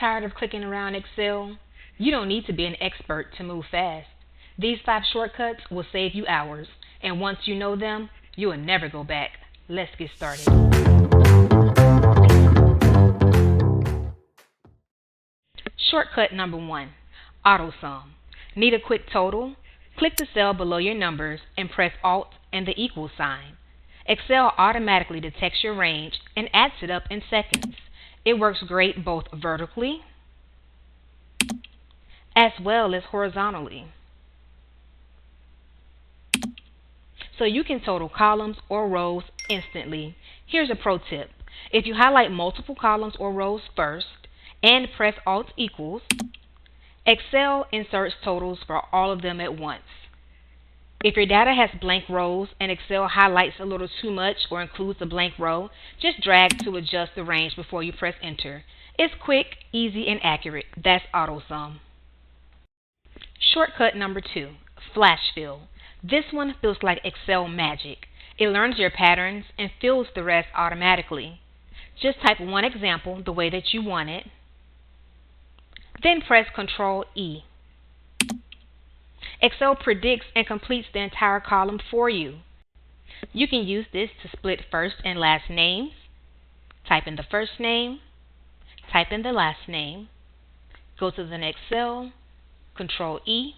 tired of clicking around Excel? You don't need to be an expert to move fast. These 5 shortcuts will save you hours, and once you know them, you will never go back. Let's get started. Shortcut number 1, AutoSum. Need a quick total? Click the cell below your numbers and press Alt and the equal sign. Excel automatically detects your range and adds it up in seconds. It works great both vertically as well as horizontally. So you can total columns or rows instantly. Here's a pro tip. If you highlight multiple columns or rows first and press Alt equals, Excel inserts totals for all of them at once. If your data has blank rows and Excel highlights a little too much or includes a blank row, just drag to adjust the range before you press enter. It's quick, easy, and accurate. That's AutoSum. Shortcut number 2, Flash Fill. This one feels like Excel magic. It learns your patterns and fills the rest automatically. Just type one example the way that you want it, then press Ctrl E. Excel predicts and completes the entire column for you. You can use this to split first and last names. Type in the first name, type in the last name, go to the next cell, Ctrl E,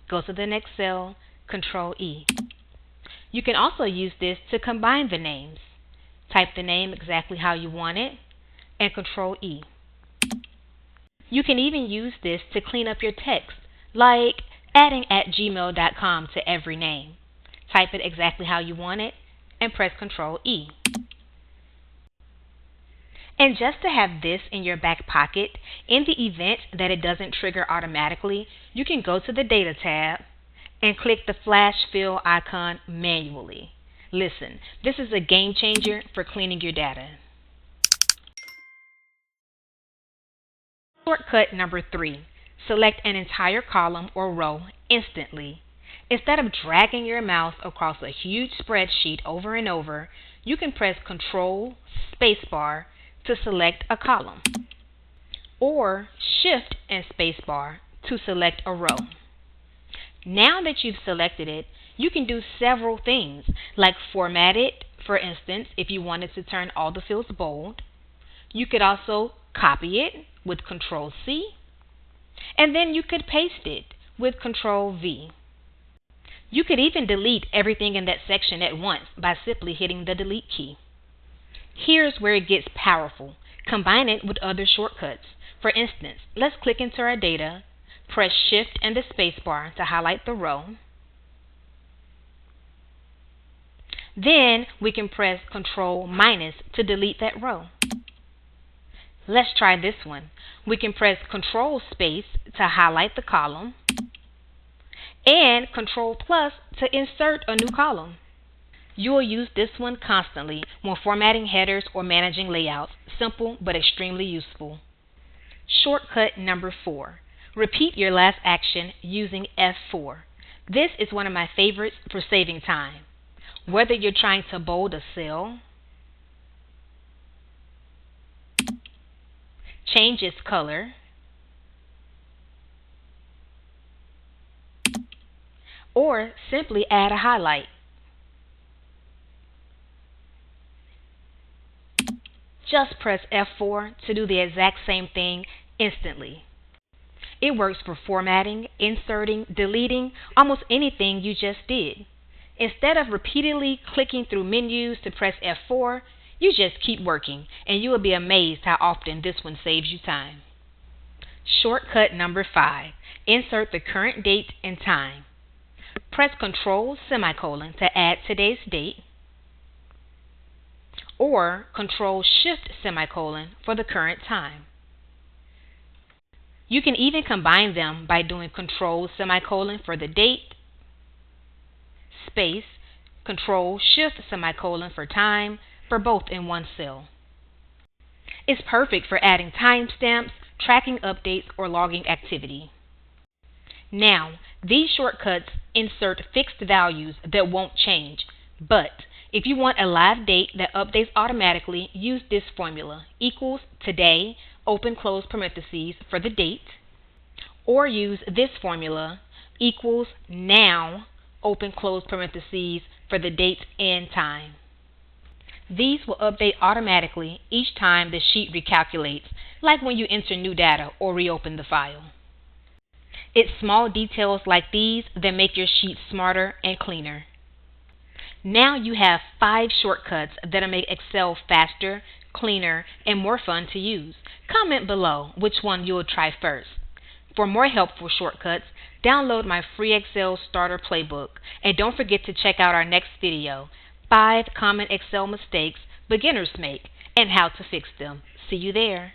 go to the next cell, Ctrl E. You can also use this to combine the names. Type the name exactly how you want it, and Ctrl E. You can even use this to clean up your text, like adding @gmail.com to every name. Type it exactly how you want it, and press Ctrl E. And just to have this in your back pocket, in the event that it doesn't trigger automatically, you can go to the Data tab and click the Flash Fill icon manually. Listen, this is a game changer for cleaning your data. Shortcut number 3, select an entire column or row instantly. Instead of dragging your mouse across a huge spreadsheet over and over, you can press Ctrl spacebar to select a column, or Shift and spacebar to select a row. Now that you've selected it, you can do several things, like format it, for instance, if you wanted to turn all the fields bold. You could also copy it with Ctrl C, and then you could paste it with Ctrl V. You could even delete everything in that section at once by simply hitting the delete key. Here's where it gets powerful. Combine it with other shortcuts. For instance, let's click into our data, press Shift and the spacebar to highlight the row. Then we can press Ctrl- to delete that row. Let's try this one. We can press Ctrl space to highlight the column, and Ctrl+ to insert a new column. You will use this one constantly when formatting headers or managing layouts. Simple but extremely useful. Shortcut number 4, repeat your last action using F4. This is one of my favorites for saving time. Whether you're trying to bold a cell, change its color, or simply add a highlight, just press F4 to do the exact same thing instantly. It works for formatting, inserting, deleting, almost anything you just did. Instead of repeatedly clicking through menus to press F4, you just keep working, and you will be amazed how often this one saves you time. Shortcut number 5, insert the current date and time. Press Ctrl semicolon to add today's date, or Ctrl Shift semicolon for the current time. You can even combine them by doing Ctrl semicolon for the date, space, Ctrl Shift semicolon for time, for both in one cell. It's perfect for adding timestamps, tracking updates, or logging activity. Now, these shortcuts insert fixed values that won't change, but if you want a live date that updates automatically, use this formula, equals today open close parentheses for the date, or use this formula equals now, open close parentheses for the date and time. These will update automatically each time the sheet recalculates, like when you enter new data or reopen the file. It's small details like these that make your sheet smarter and cleaner. Now you have 5 shortcuts that'll make Excel faster, cleaner, and more fun to use. Comment below which one you'll try first. For more helpful shortcuts, download my free Excel Starter Playbook, and don't forget to check out our next video, 5 Common Excel Mistakes Beginners Make and How to Fix Them. See you there.